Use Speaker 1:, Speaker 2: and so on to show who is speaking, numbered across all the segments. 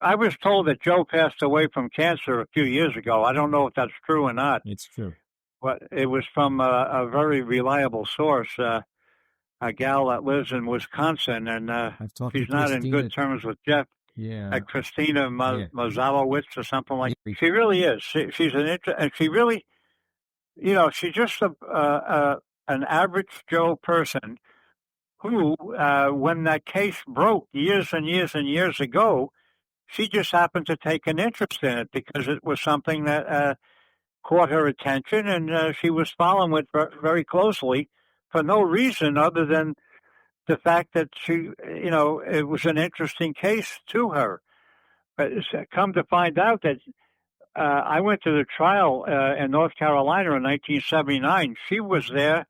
Speaker 1: I was told that Joe passed away from cancer a few years ago. I don't know if that's true or not,
Speaker 2: It's true.
Speaker 1: but it was from a very reliable source, a gal that lives in Wisconsin, and
Speaker 2: I've talked to
Speaker 1: she's not in
Speaker 2: Christina.
Speaker 1: good terms with Jeff.
Speaker 2: Yeah.
Speaker 1: Christina
Speaker 2: Yeah.
Speaker 1: Mozalowitz or something like.
Speaker 2: Yeah.
Speaker 1: She really is. She's and she really, she's just an average Joe person who, when that case broke years and years and years ago, she just happened to take an interest in it because it was something that caught her attention, and she was following it very closely for no reason other than the fact that it was an interesting case to her. But it's come to find out that I went to the trial in North Carolina in 1979. She was there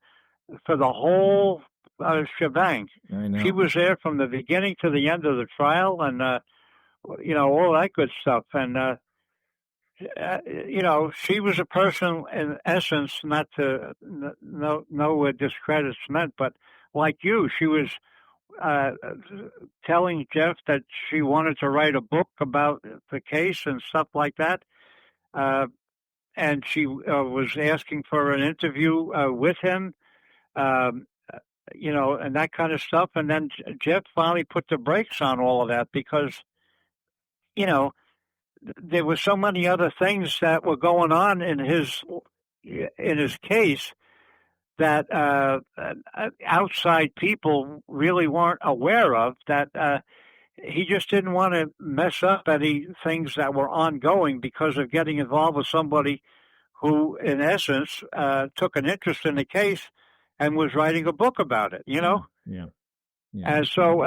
Speaker 1: for the whole shebang.
Speaker 2: I know.
Speaker 1: She was there from the beginning to the end of the trial, and all that good stuff. And she was a person, in essence, not to no discredits meant, but like you, she was telling Jeff that she wanted to write a book about the case and stuff like that. And she was asking for an interview with him, and that kind of stuff. And then Jeff finally put the brakes on all of that because, there were so many other things that were going on in his case that outside people really weren't aware of, that he just didn't want to mess up any things that were ongoing because of getting involved with somebody who, in essence, took an interest in the case and was writing a book about it,
Speaker 2: Yeah.
Speaker 1: And so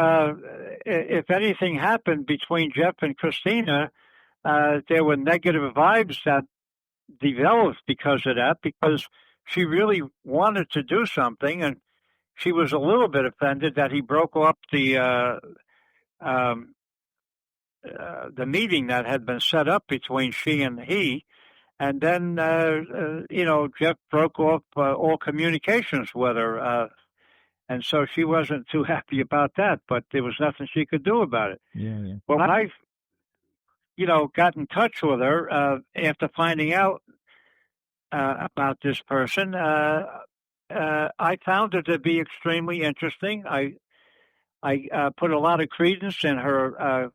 Speaker 1: if anything happened between Jeff and Christina, there were negative vibes that developed because of that, because she really wanted to do something, and she was a little bit offended that he broke up the meeting that had been set up between she and he. And then, Jeff broke off all communications with her. And so she wasn't too happy about that, but there was nothing she could do about it.
Speaker 2: Yeah.
Speaker 1: Well, I, got in touch with her after finding out about this person. I found her to be extremely interesting. I put a lot of credence in her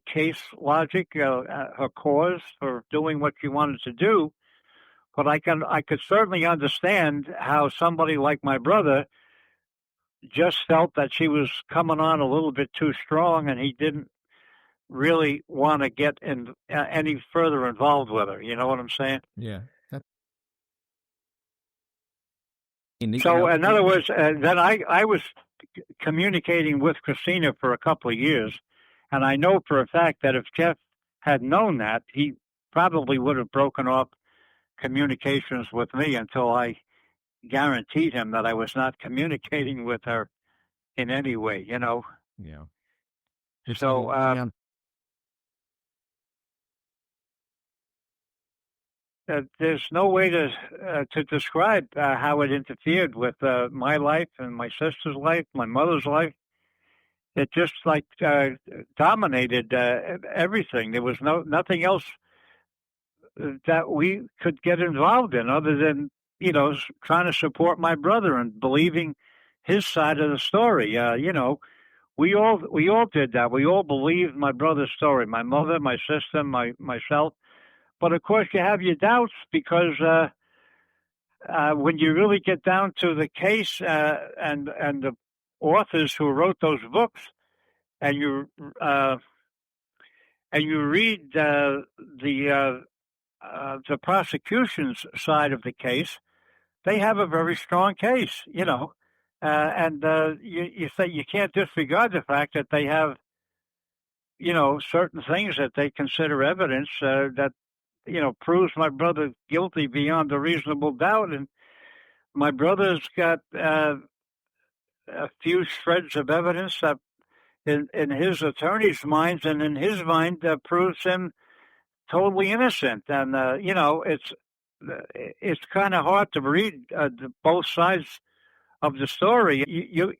Speaker 1: case logic, her cause for doing what she wanted to do. But I could certainly understand how somebody like my brother just felt that she was coming on a little bit too strong, and he didn't really want to get any further involved with her. You know what I'm saying?
Speaker 2: Yeah.
Speaker 1: So, in other words, then I was communicating with Christina for a couple of years, and I know for a fact that if Jeff had known that, he probably would have broken off communications with me until I guaranteed him that I was not communicating with her in any way,
Speaker 2: Yeah.
Speaker 1: So there's no way to describe how it interfered with my life and my sister's life, my mother's life. It just dominated everything. There was nothing else that we could get involved in other than trying to support my brother and believing his side of the story. We all did that. We all believed my brother's story. My mother, my sister, myself. But of course, you have your doubts because when you really get down to the case and the authors who wrote those books, and you read the prosecution's side of the case, they have a very strong case, and you say you can't disregard the fact that they have, certain things that they consider evidence that proves my brother guilty beyond a reasonable doubt, and my brother's got a few shreds of evidence that, in his attorney's minds and in his mind, proves him totally innocent. And it's kind of hard to read both sides of the story,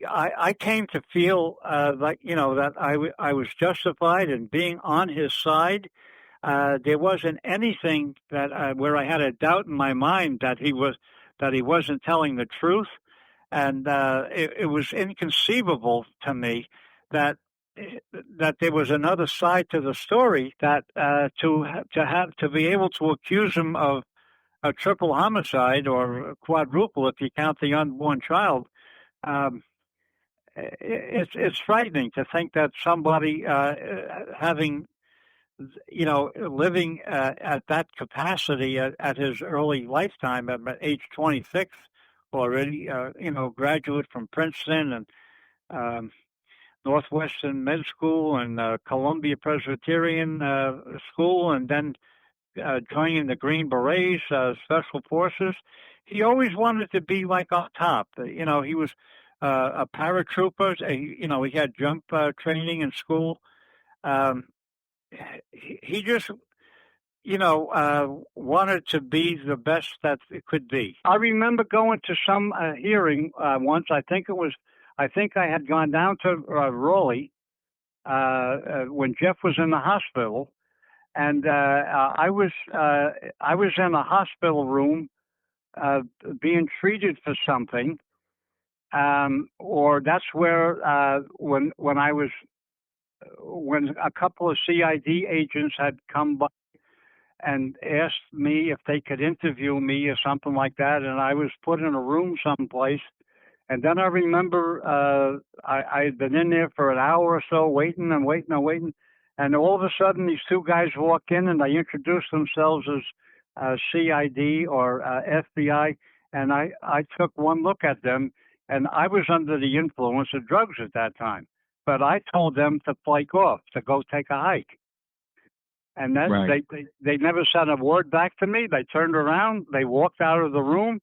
Speaker 1: I came to feel like that I was justified in being on his side. There wasn't anything that where I had a doubt in my mind that he wasn't telling the truth, and it was inconceivable to me that that there was another side to the story, that to be able to accuse him of a triple homicide or quadruple if you count the unborn child. Um, it's frightening to think that somebody having living at that capacity at his early lifetime, at age 26 already, graduate from Princeton and um, Northwestern Med School and Columbia Presbyterian School, and then joining the Green Berets, Special Forces. He always wanted to be like on top. He was a paratrooper. He had jump training in school. Um, he just, wanted to be the best that it could be. I remember going to some hearing once. I think I had gone down to Raleigh when Jeff was in the hospital, and I was in a hospital room being treated for something, or that's where when a couple of CID agents had come by and asked me if they could interview me or something like that, and I was put in a room someplace. And then I remember I'd been in there for an hour or so, waiting and waiting and waiting, and all of a sudden these two guys walk in and they introduce themselves as CID or FBI, and I took one look at them, and I was under the influence of drugs at that time. But I told them to flake off, to go take a hike. And then
Speaker 2: Right.
Speaker 1: they never said a word back to me. They turned around, they walked out of the room.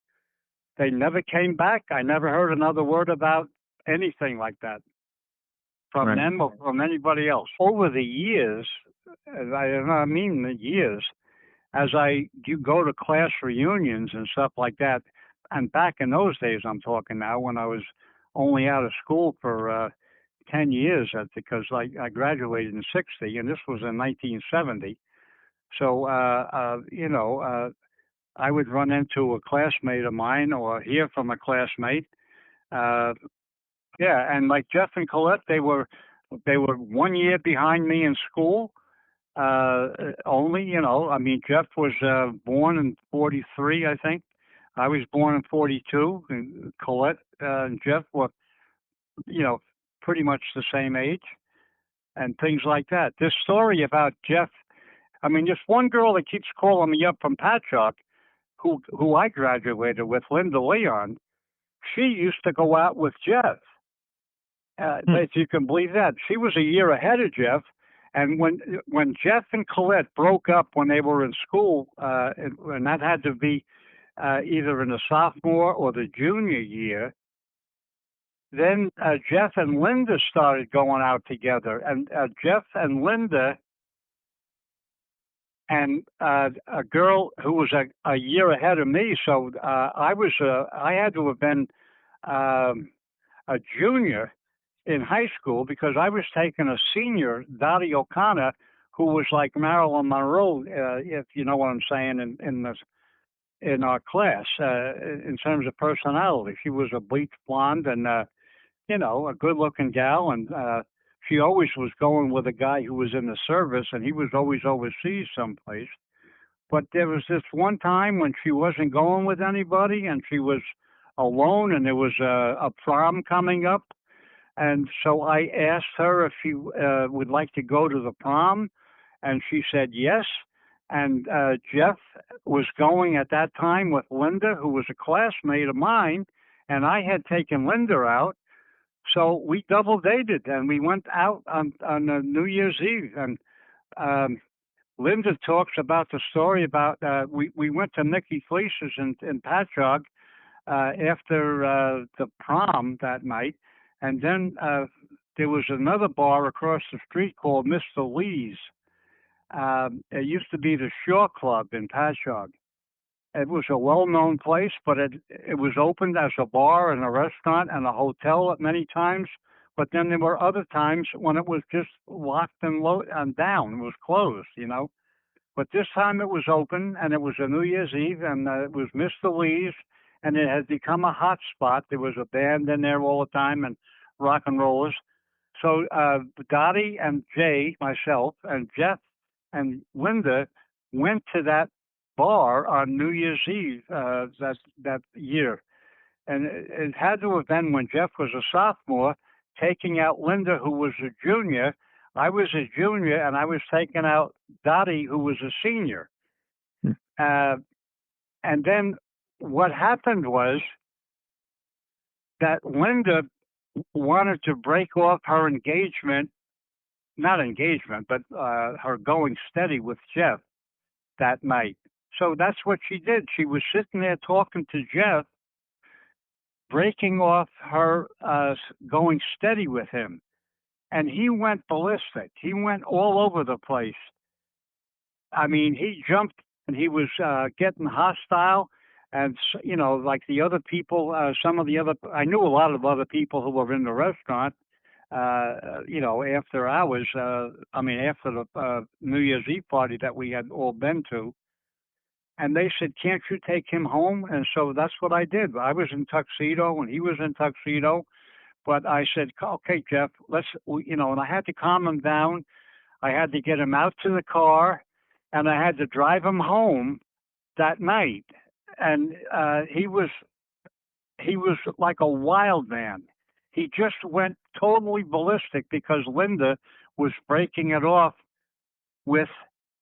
Speaker 1: They never came back. I never heard another word about anything like that from them or from anybody else. Over the years, I mean the years, as you go to class reunions and stuff like that, and back in those days I'm talking now, when I was only out of school for 10 years, because I graduated in 60, and this was in 1970. So, I would run into a classmate of mine or hear from a classmate. And like Jeff and Colette, they were 1 year behind me in school. Only, Jeff was born in 43, I think. I was born in 42, and Colette and Jeff were, pretty much the same age, and things like that. This story about Jeff, this one girl that keeps calling me up from Patchogue, who I graduated with, Linda Leon, she used to go out with Jeff. If you can believe that. She was a year ahead of Jeff. And when Jeff and Colette broke up when they were in school, and that had to be either in the sophomore or the junior year, then Jeff and Linda started going out together. And Jeff and Linda and a girl who was a year ahead of me, so I had to have been a junior in high school, because I was taking a senior, Dottie O'Connor, who was like Marilyn Monroe, if you know what I'm saying, in our class, in terms of personality. She was a bleached blonde and a good-looking gal, and she always was going with a guy who was in the service, and he was always overseas someplace. But there was this one time when she wasn't going with anybody, and she was alone, and there was a prom coming up. And so I asked her if she would like to go to the prom, and she said yes. And Jeff was going at that time with Linda, who was a classmate of mine, and I had taken Linda out. So we double dated, and we went out on New Year's Eve. And Linda talks about the story about we went to Mickey Fleece's in Patchogue after the prom that night. And then there was another bar across the street called Mr. Lee's. It used to be the Shore Club in Patchogue. It was a well-known place, but it was opened as a bar and a restaurant and a hotel at many times. But then there were other times when it was just locked and down. It was closed, you know. But this time it was open, and it was a New Year's Eve, and it was Mr. Lee's, and it had become a hot spot. There was a band in there all the time and rock and rollers. So Dottie and Jay, myself, and Jeff and Linda went to that bar on New Year's Eve that year. And it had to have been when Jeff was a sophomore, taking out Linda, who was a junior. I was a junior, and I was taking out Dottie, who was a senior. And then what happened was that Linda wanted to break off her engagement, not engagement, but her going steady with Jeff that night. So that's what she did. She was sitting there talking to Jeff, breaking off her going steady with him. And he went ballistic. He went all over the place. I mean, he jumped and he was getting hostile. And, you know, like the other people, some of the other, I knew a lot of other people who were in the restaurant, you know, after hours, after the New Year's Eve party that we had all been to. And they said, can't you take him home? And so that's what I did. I was in tuxedo and he was in tuxedo. But I said, okay, Jeff, and I had to calm him down. I had to get him out to the car, and I had to drive him home that night. And he was like a wild man. He just went totally ballistic because Linda was breaking it off with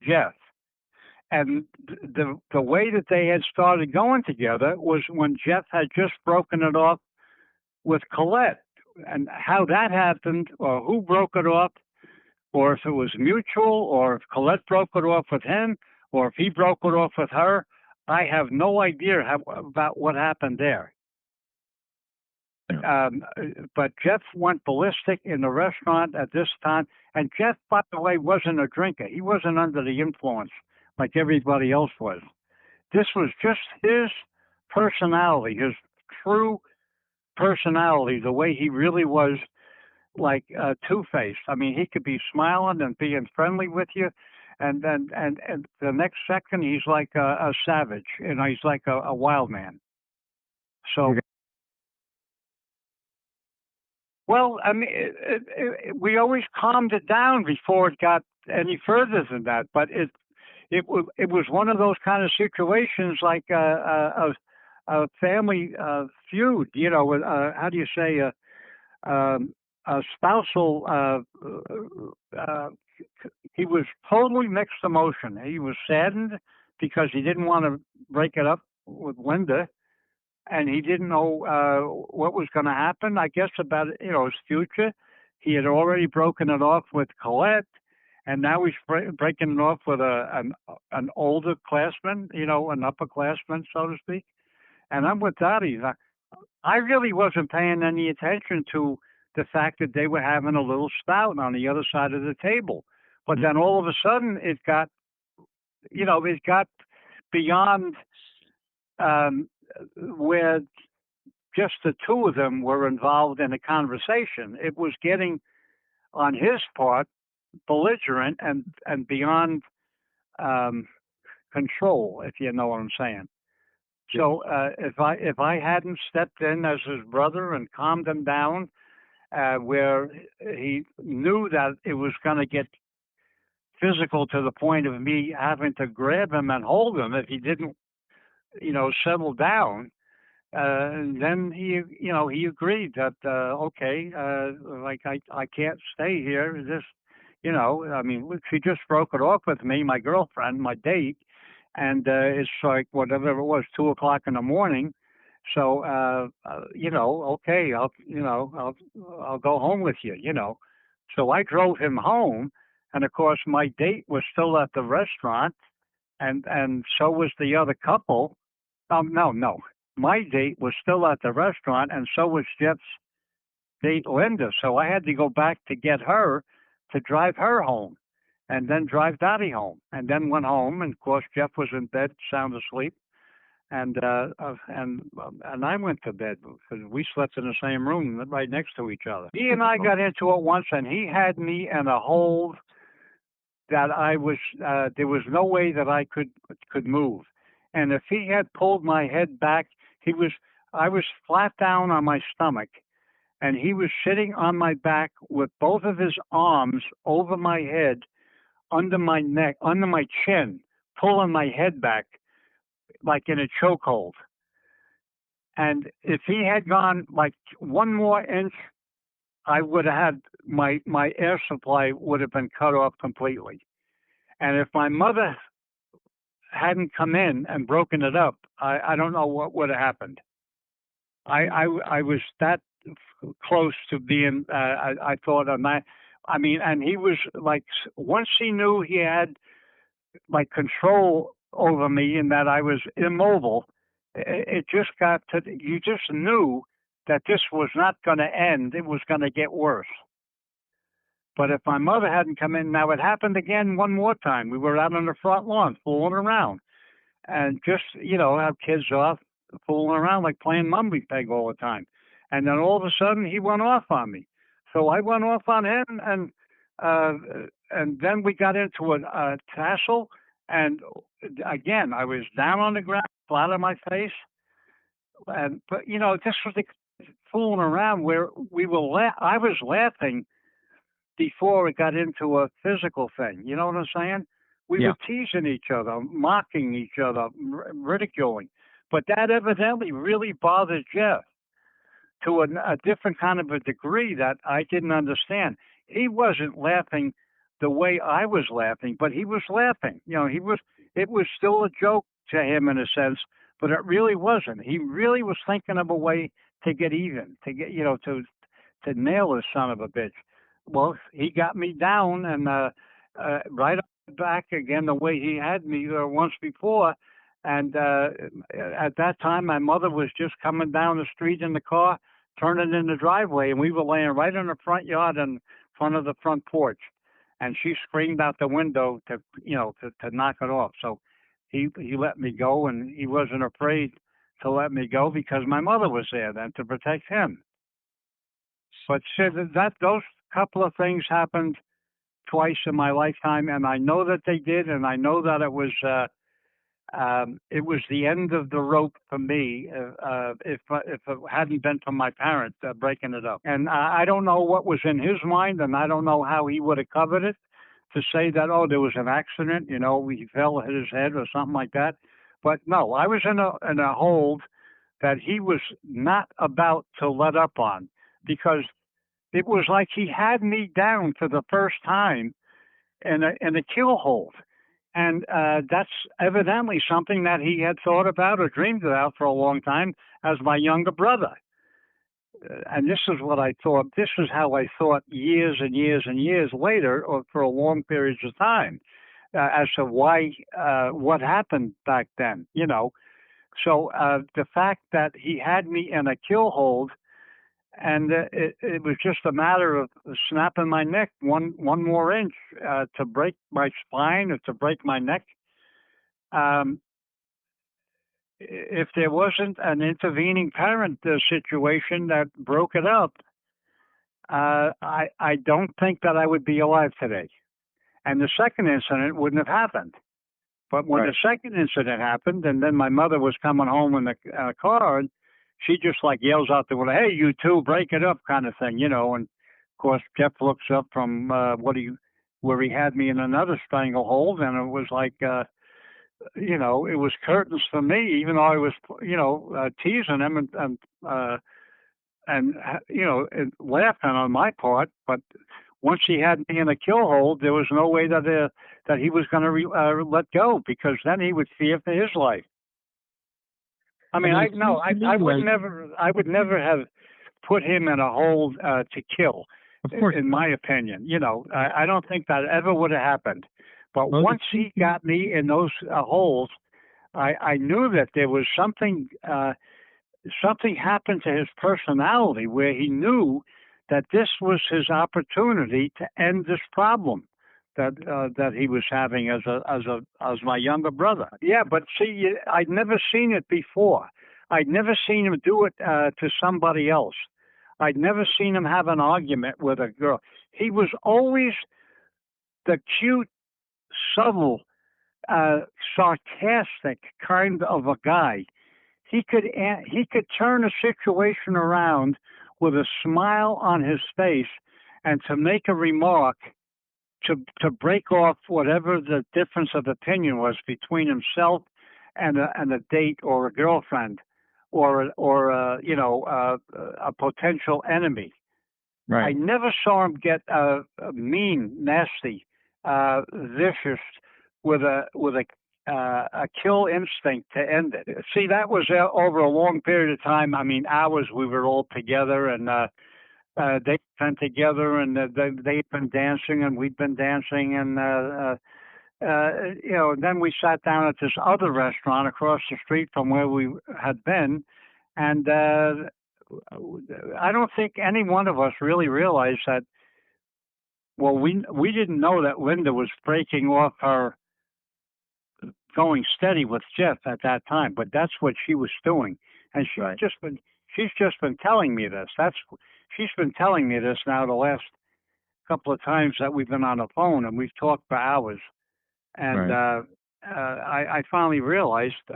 Speaker 1: Jeff. And the way that they had started going together was when Jeff had just broken it off with Colette. And how that happened, or who broke it off, or if it was mutual, or if Colette broke it off with him, or if he broke it off with her, I have no idea about what happened there. But Jeff went ballistic in the restaurant at this time. And Jeff, by the way, wasn't a drinker. He wasn't under the influence like everybody else was. This was just his personality, his true personality, the way he really was, like two-faced. I mean, he could be smiling and being friendly with you, and the next second he's like a savage, he's like a wild man. So, well, I mean, we always calmed it down before it got any further than that. But it was one of those kind of situations, like a family feud, you know, how do you say, a spousal, he was totally mixed emotion. He was saddened because he didn't want to break it up with Linda, and he didn't know what was going to happen, I guess, about, you know, his future. He had already broken it off with Colette, and now he's breaking it off with an older classman, you know, an upperclassman, so to speak. And I'm with Dottie. I really wasn't paying any attention to the fact that they were having a little stout on the other side of the table. But then all of a sudden it got beyond where just the two of them were involved in a conversation. It was getting, on his part, belligerent and beyond control, if you know what I'm saying. So if I hadn't stepped in as his brother and calmed him down, where he knew that it was going to get physical to the point of me having to grab him and hold him if he didn't, you know, settle down, and then he agreed that okay, like I can't stay here. This, you know, I mean, she just broke it off with me, my girlfriend, my date. And it's like whatever it was, 2:00 in the morning. So you know, okay, I'll go home with you, you know. So I drove him home, and of course my date was still at the restaurant, and so was the other couple. No, my date was still at the restaurant, and so was Jeff's date, Linda. So I had to go back to get her to drive her home. And then drive Dottie home, and then went home. And of course, Jeff was in bed, sound asleep. and I went to bed because we slept in the same room right next to each other. He and I got into it once, and he had me in a hold that I was there was no way that I could move. And if he had pulled my head back, I was flat down on my stomach, and he was sitting on my back with both of his arms over my head, under my neck, under my chin, pulling my head back like in a chokehold. And if he had gone like one more inch, I would have had my air supply would have been cut off completely. And if my mother hadn't come in and broken it up, I don't know what would have happened. I was that close to being, I thought, I mean, and he was like, once he knew he had like control over me and that I was immobile, it just got to, you just knew that this was not going to end. It was going to get worse. But if my mother hadn't come in, now it happened again one more time. We were out on the front lawn fooling around and just, have kids off fooling around like playing mummy peg all the time. And then all of a sudden he went off on me. So I went off on him, and then we got into a tussle. And again, I was down on the ground, flat on my face. But this was the fooling around where we were. I was laughing before it got into a physical thing. You know what I'm saying? We were teasing each other, mocking each other, ridiculing. But that evidently really bothered Jeff to a different kind of a degree that I didn't understand. He wasn't laughing the way I was laughing, but he was laughing. It was still a joke to him in a sense, but it really wasn't. He really was thinking of a way to get even, to get, to nail this son of a bitch. Well, he got me down and right back again the way he had me once before. And at that time, my mother was just coming down the street in the car, turning in the driveway, and we were laying right in the front yard in front of the front porch. And she screamed out the window to knock it off. So he let me go, and he wasn't afraid to let me go because my mother was there then to protect him. But those couple of things happened twice in my lifetime, and I know that they did, and I know that it was the end of the rope for me if it hadn't been for my parents breaking it up. And I don't know what was in his mind, and I don't know how he would have covered it to say that, oh, there was an accident, he fell, hit his head or something like that. But no, I was in a hold that he was not about to let up on, because it was like he had me down for the first time in a kill hold. And that's evidently something that he had thought about or dreamed about for a long time as my younger brother. And this is what I thought. This is how I thought years and years and years later, or for a long periods of time, as to why, what happened back then, So the fact that he had me in a kill hold, and it was just a matter of snapping my neck one more inch to break my spine or to break my neck. If there wasn't an intervening parent situation that broke it up, I don't think that I would be alive today. And the second incident wouldn't have happened. But when the second incident happened, and then my mother was coming home in the car, and she just like yells out the window, "Hey, you two, break it up," kind of thing, And of course, Jeff looks up from where he had me in another stranglehold, and it was like, it was curtains for me, even though I was, teasing him and laughing on my part. But once he had me in a kill hold, there was no way that he was going to let go, because then he would fear for his life. I mean, I would never have put him in a hold to kill.
Speaker 2: Of course,
Speaker 1: in my opinion, I don't think that ever would have happened. But once he got me in those holes, I knew that there was something happened to his personality where he knew that this was his opportunity to end this problem. that he was having as my younger brother. Yeah, but see, I'd never seen it before. I'd never seen him do it to somebody else. I'd never seen him have an argument with a girl. He was always the cute, subtle, sarcastic kind of a guy. He could turn a situation around with a smile on his face, and to make a remark to break off whatever the difference of opinion was between himself and a date or a girlfriend or a potential enemy.
Speaker 2: Right.
Speaker 1: I never saw him get mean, nasty, vicious with a kill instinct to end it. See, that was over a long period of time. I mean, hours we were all together, and they'd been together, and they'd been dancing, and we'd been dancing, and then we sat down at this other restaurant across the street from where we had been, and I don't think any one of us really realized that. Well, we didn't know that Linda was breaking off her going steady with Jeff at that time, but that's what she was doing, and she's just been telling me this. She's been telling me this now the last couple of times that we've been on the phone, and we've talked for hours, and I finally realized,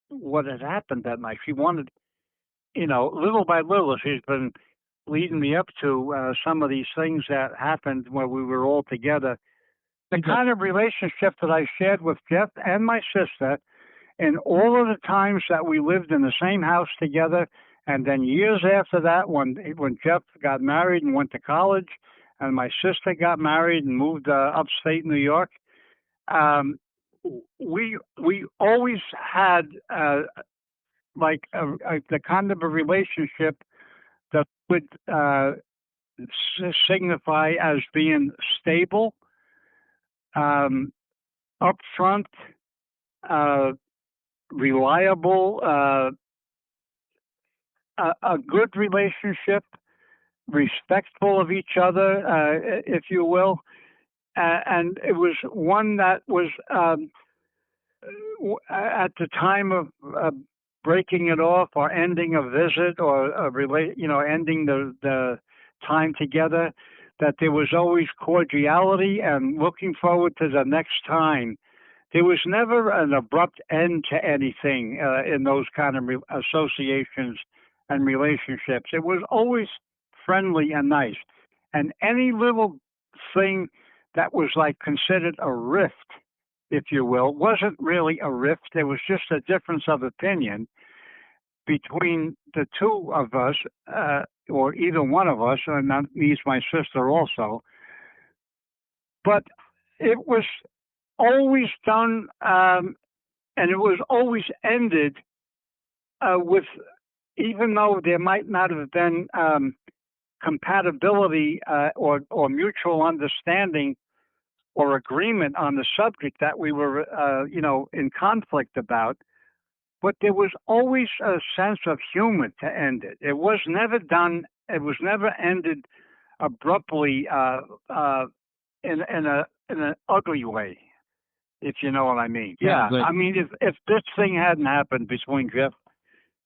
Speaker 1: what had happened that night. She wanted, little by little, she's been leading me up to some of these things that happened where we were all together. The kind of relationship that I shared with Jeff and my sister in all of the times that we lived in the same house together, and then years after that, when Jeff got married and went to college, and my sister got married and moved upstate New York, we always had the kind of a relationship that would signify as being stable, upfront, reliable, a good relationship, respectful of each other, if you will. And it was one that was, at the time of breaking it off or ending a visit or ending the time together, that there was always cordiality and looking forward to the next time. There was never an abrupt end to anything in those kind of associations and relationships. It was always friendly and nice. And any little thing that was like considered a rift, if you will, wasn't really a rift. It was just a difference of opinion between the two of us, or either one of us, and that means my sister also. But it was always done, and it was always ended with, even though there might not have been compatibility or mutual understanding or agreement on the subject that we were, in conflict about, but there was always a sense of humor to end it. It was never done. It was never ended abruptly in an ugly way, if you know what I mean. Yeah. I mean, if this thing hadn't happened between Jeff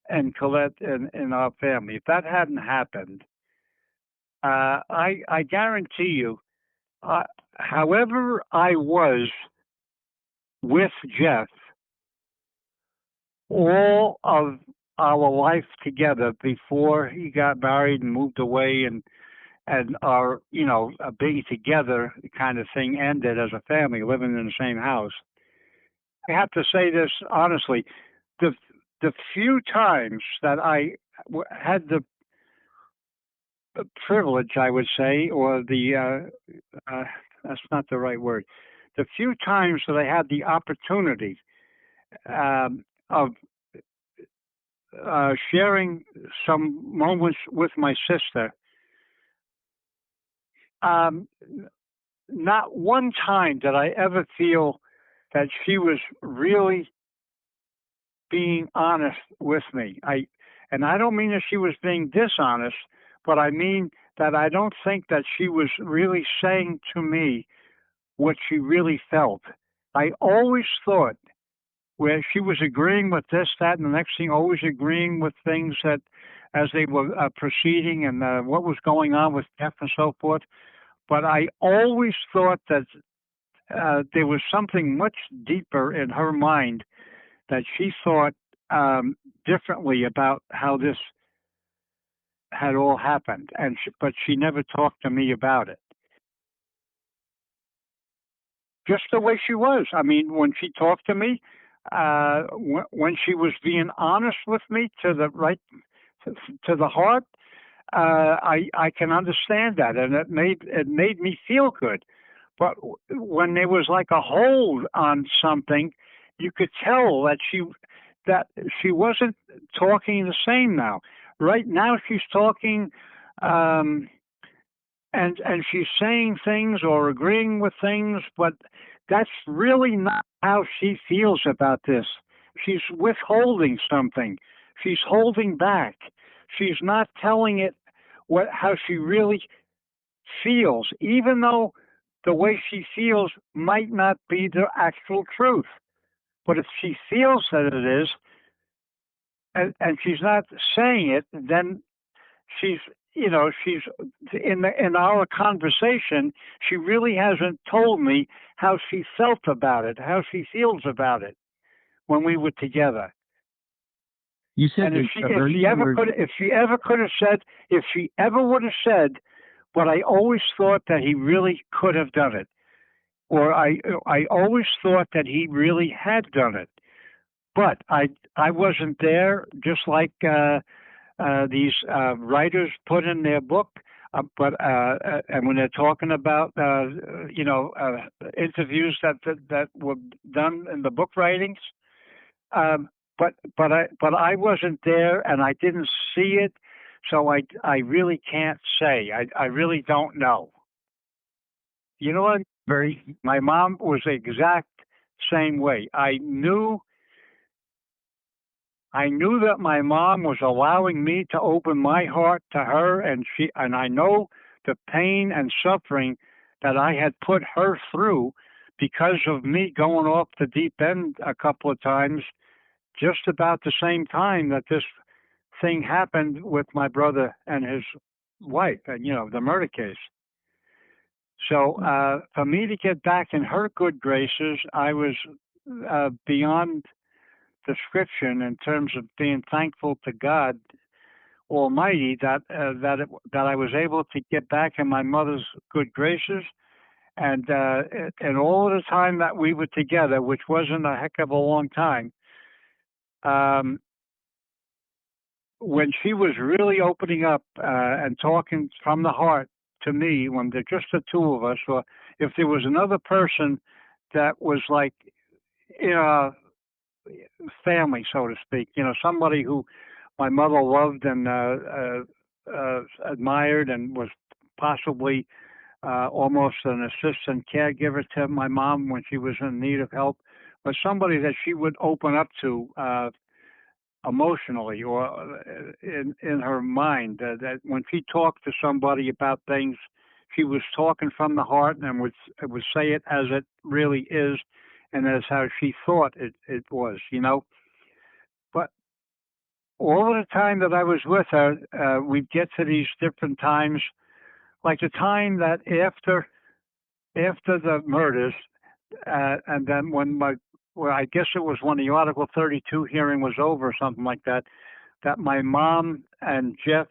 Speaker 1: and Colette and our family, if that hadn't happened, I guarantee you, however I was with Jeff all of our life together before he got married and moved away, and our being together kind of thing ended as a family, living in the same house. I have to say this honestly: the few times that I had the privilege, I would say, or the that's not the right word. The few times that I had the opportunity of sharing some moments with my sister, not one time did I ever feel that she was really being honest with me. And I don't mean that she was being dishonest, but I mean that I don't think that she was really saying to me what she really felt. I always thought where she was agreeing with this, that, and the next thing, always agreeing with things that as they were proceeding and what was going on with Jeff and so forth. But I always thought that there was something much deeper in her mind that she thought differently about how this had all happened, but she never talked to me about it. Just the way she was. I mean, when she talked to me, when she was being honest with me to the heart, I can understand that, and it made me feel good. But when there was like a hold on something, you could tell that she wasn't talking the same now. Right now, she's talking, and she's saying things or agreeing with things, but that's really not how she feels about this. She's withholding something. She's holding back. She's not telling it how she really feels, even though the way she feels might not be the actual truth. But if she feels that it is, and she's not saying it, then she's she's in our conversation, she really hasn't told me how she felt about it, how she feels about it when we were together.
Speaker 2: You said,
Speaker 1: and if she ever would have said, but I always thought that he really could have done it, or I always thought that he really had done it, but I wasn't there, just like these writers put in their book. And when they're talking about interviews that were done in the book writings, but I wasn't there and I didn't see it, so I really can't say. I really don't know. You know what? My mom was the exact same way. I knew that my mom was allowing me to open my heart to her, and I know the pain and suffering that I had put her through because of me going off the deep end a couple of times, just about the same time that this thing happened with my brother and his wife, and the murder case. So for me to get back in her good graces, I was beyond description in terms of being thankful to God Almighty that I was able to get back in my mother's good graces, and all the time that we were together, which wasn't a heck of a long time, when she was really opening up and talking from the heart to me, when they're just the two of us, or if there was another person that was like, family, so to speak, somebody who my mother loved and admired, and was possibly almost an assistant caregiver to my mom when she was in need of help, but somebody that she would open up to emotionally or in her mind, that when she talked to somebody about things, she was talking from the heart and would say it as it really is, and as how she thought it was, But all the time that I was with her, we'd get to these different times, like the time that after the murders, and then I guess it was when the Article 32 hearing was over, or something like that, that my mom and Jeff,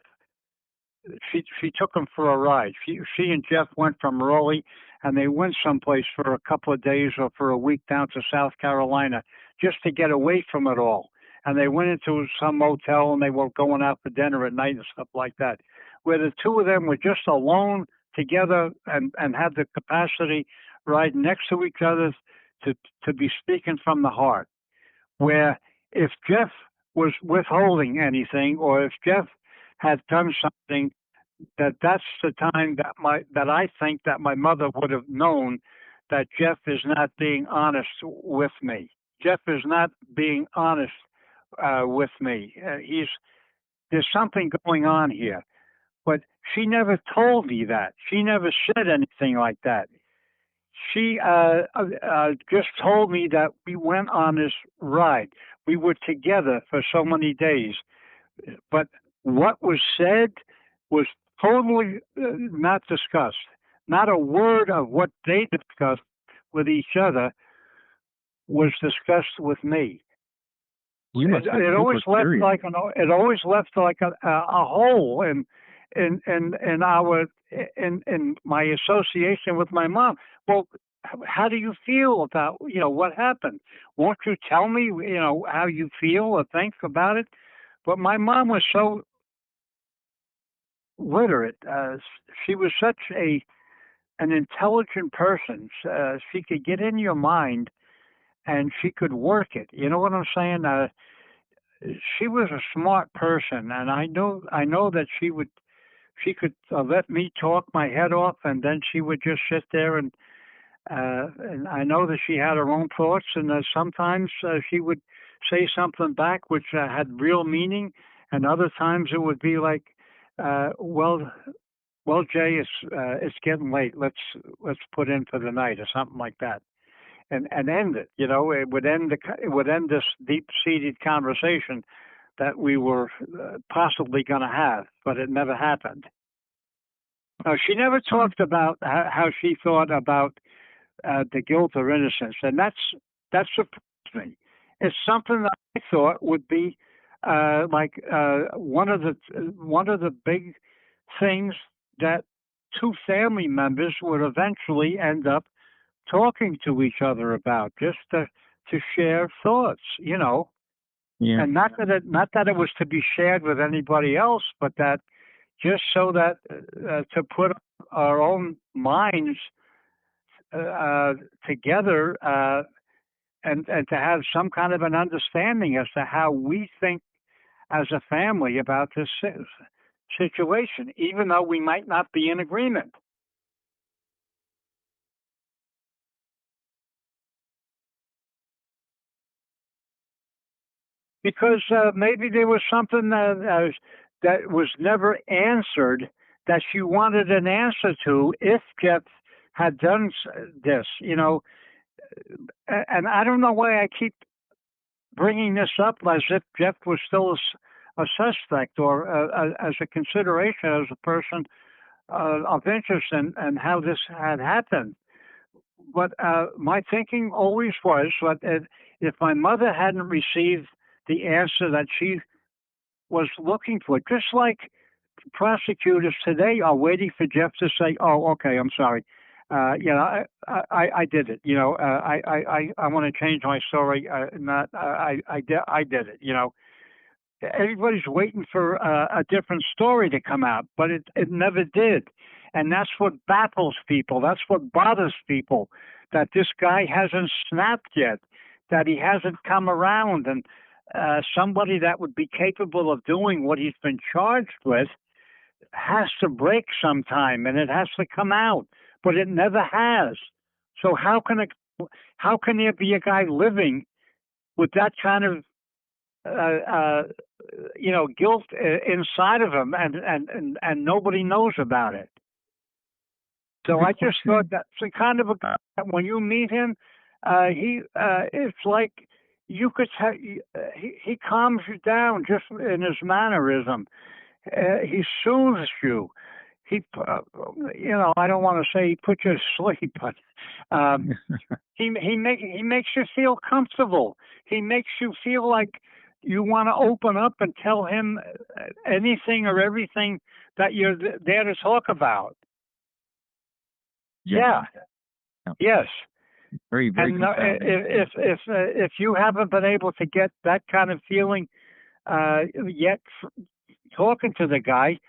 Speaker 1: she took them for a ride. She and Jeff went from Raleigh, and they went someplace for a couple of days or for a week down to South Carolina just to get away from it all. And they went into some motel, and they were going out for dinner at night and stuff like that, where the two of them were just alone together and had the capacity right next to each other to be speaking from the heart. Where if Jeff was withholding anything, or if Jeff had done something, that's the time that I think that my mother would have known that Jeff is not being honest with me. Jeff is not being honest with me. There's something going on here. But she never told me that. She never said anything like that. She just told me that we went on this ride. We were together for so many days. But what was said was totally not discussed. Not a word of what they discussed with each other was discussed with me.
Speaker 2: You must have
Speaker 1: It always
Speaker 2: super
Speaker 1: left
Speaker 2: curious.
Speaker 1: like it always left like a hole in our in my association with my mom. Well, how do you feel about what happened? Won't you tell me how you feel or think about it? But my mom was so literate. She was such an intelligent person. She could get in your mind and she could work it. You know what I'm saying? She was a smart person, and I know that she could let me talk my head off, and then she would just sit there and I know that she had her own thoughts, and sometimes she would say something back which had real meaning, and other times it would be like, well, Jay, it's getting late. Let's put in for the night or something like that, and end it. It would end this deep seated conversation that we were possibly going to have, but it never happened. She never talked about how she thought about the guilt or innocence, and that surprised me. It's something that I thought would be like one of the big things that two family members would eventually end up talking to each other about, just to share thoughts,
Speaker 2: Yeah.
Speaker 1: and not that it was to be shared with anybody else, but that just so that to put our own minds together and to have some kind of an understanding as to how we think as a family about this situation, even though we might not be in agreement. Because maybe there was something that was never answered that she wanted an answer to if Jeff had done this, and I don't know why I keep bringing this up as if Jeff was still a suspect or as a consideration as a person of interest and how this had happened. But my thinking always was that if my mother hadn't received the answer that she was looking for, just like prosecutors today are waiting for Jeff to say, "Oh, okay, I'm sorry. I did it. I want to change my story. Not I did it. Everybody's waiting for a different story to come out, but it never did, and that's what baffles people. That's what bothers people. That this guy hasn't snapped yet. That he hasn't come around, and somebody that would be capable of doing what he's been charged with has to break sometime, and it has to come out, but it never has. So how can there be a guy living with that kind of uh, uh, guilt inside of him, and nobody knows about it? So
Speaker 2: Good
Speaker 1: I just
Speaker 2: question.
Speaker 1: thought that's the kind of a guy that when you meet him, he it's like you could he calms you down just in his mannerism. He soothes you. He, I don't want to say he puts you to sleep, but um, he makes you feel comfortable. He makes you feel like you want to open up and tell him anything or everything that you're there to talk about. Yeah.
Speaker 2: Yeah.
Speaker 1: Yes.
Speaker 2: Very, very
Speaker 1: And
Speaker 2: compelling.
Speaker 1: if you haven't been able to get that kind of feeling yet, talking to the guy,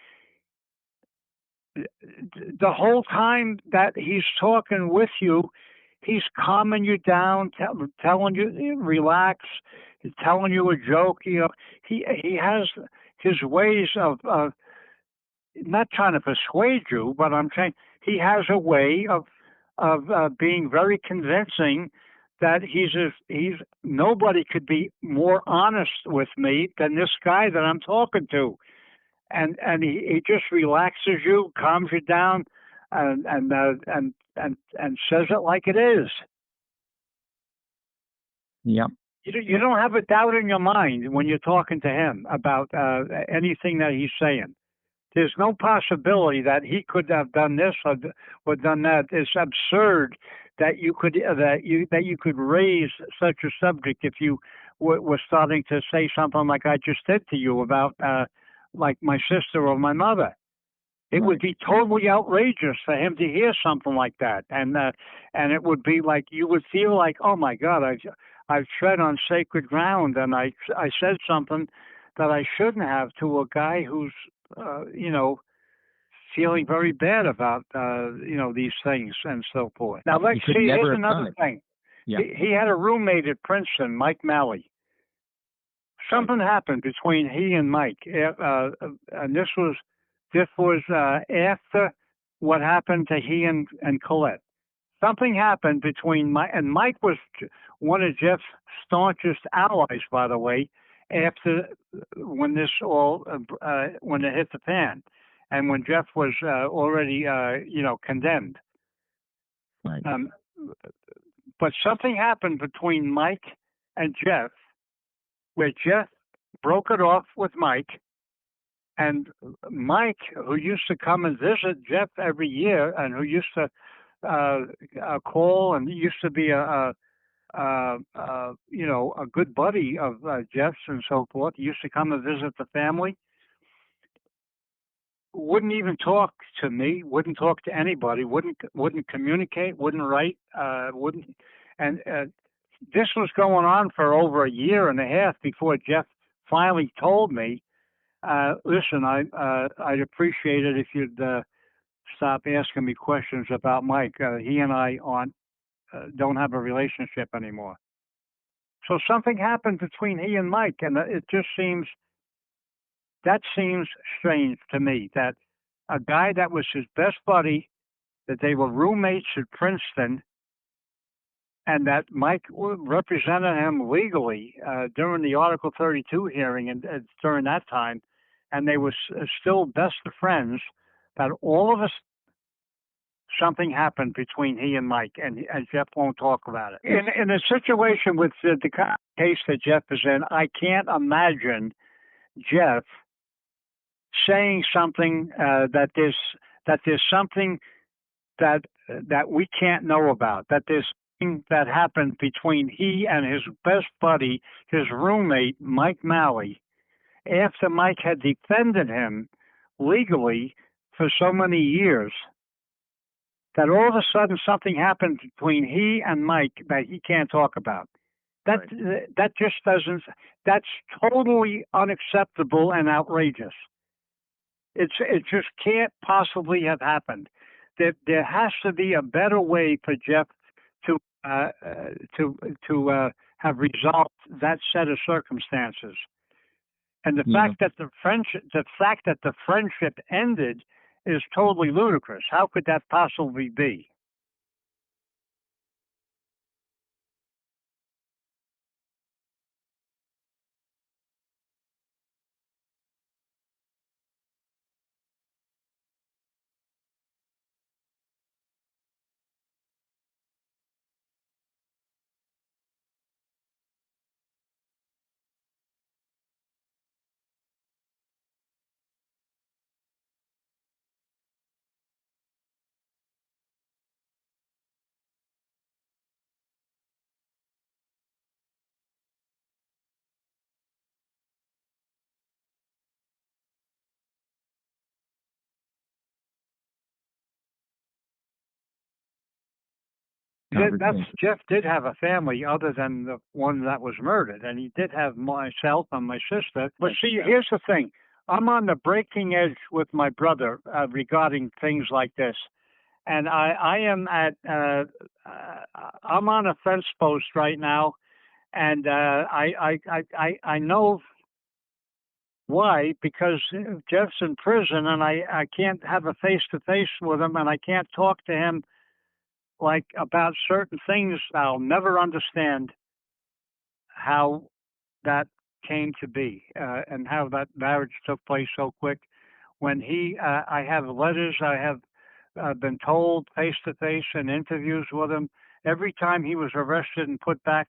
Speaker 1: the whole time that he's talking with you, he's calming you down, telling you relax, telling you a joke. He has his ways of not trying to persuade you, but I'm saying he has a way of being very convincing that he's nobody could be more honest with me than this guy that I'm talking to. and he just relaxes you, calms you down, and says it like it is.
Speaker 2: Yep.
Speaker 1: You don't have a doubt in your mind when you're talking to him about anything that he's saying. There's no possibility that he could have done this or done that. It's absurd that you could raise such a subject if you were starting to say something like I just did to you about like my sister or my mother. It would be totally outrageous for him to hear something like that, and it would be like you would feel like, oh my God, I've tread on sacred ground, and I said something that I shouldn't have to a guy who's feeling very bad about these things and so forth. Now let's see. Here's another thing.
Speaker 2: Yeah.
Speaker 1: He had a roommate at Princeton, Mike Malley. Something happened between he and Mike, and this was after what happened to he and Colette. Something happened between Mike, and Mike was one of Jeff's staunchest allies, by the way, after when this all when it hit the fan, and when Jeff was already condemned.
Speaker 2: Right.
Speaker 1: But something happened between Mike and Jeff, where Jeff broke it off with Mike, and Mike, who used to come and visit Jeff every year, and who used to call and used to be a good buddy of Jeff's and so forth, he used to come and visit the family, wouldn't even talk to me, wouldn't talk to anybody, wouldn't communicate, wouldn't write, wouldn't, and this was going on for over a year and a half before Jeff finally told me, listen, I'd appreciate it if you'd stop asking me questions about Mike. He and I don't have a relationship anymore. So something happened between he and Mike, and it just seems strange to me that a guy that was his best buddy, that they were roommates at Princeton, and that Mike represented him legally during the Article 32 hearing and during that time, and they were still best of friends, that all of us, something happened between he and Mike, and Jeff won't talk about it. In a situation with the case that Jeff is in, I can't imagine Jeff saying something that there's something that we can't know about, that there's something that happened between he and his best buddy, his roommate, Mike Malley, after Mike had defended him legally for so many years, that all of a sudden something happened between he and Mike that he can't talk about. That just doesn't. That's totally unacceptable and outrageous. It just can't possibly have happened. There has to be a better way for Jeff to have resolved that set of circumstances. And the fact that the friendship ended is totally ludicrous. How could that possibly be? Jeff did have a family other than the one that was murdered, and he did have myself and my sister. But see, here's the thing. I'm on the breaking edge with my brother regarding things like this. And I am I'm on a fence post right now, and I know why, because Jeff's in prison, and I can't have a face-to-face with him, and I can't talk to him like about certain things. I'll never understand how that came to be and how that marriage took place so quick. when I have letters, I have been told face to face in interviews with him. Every time he was arrested and put back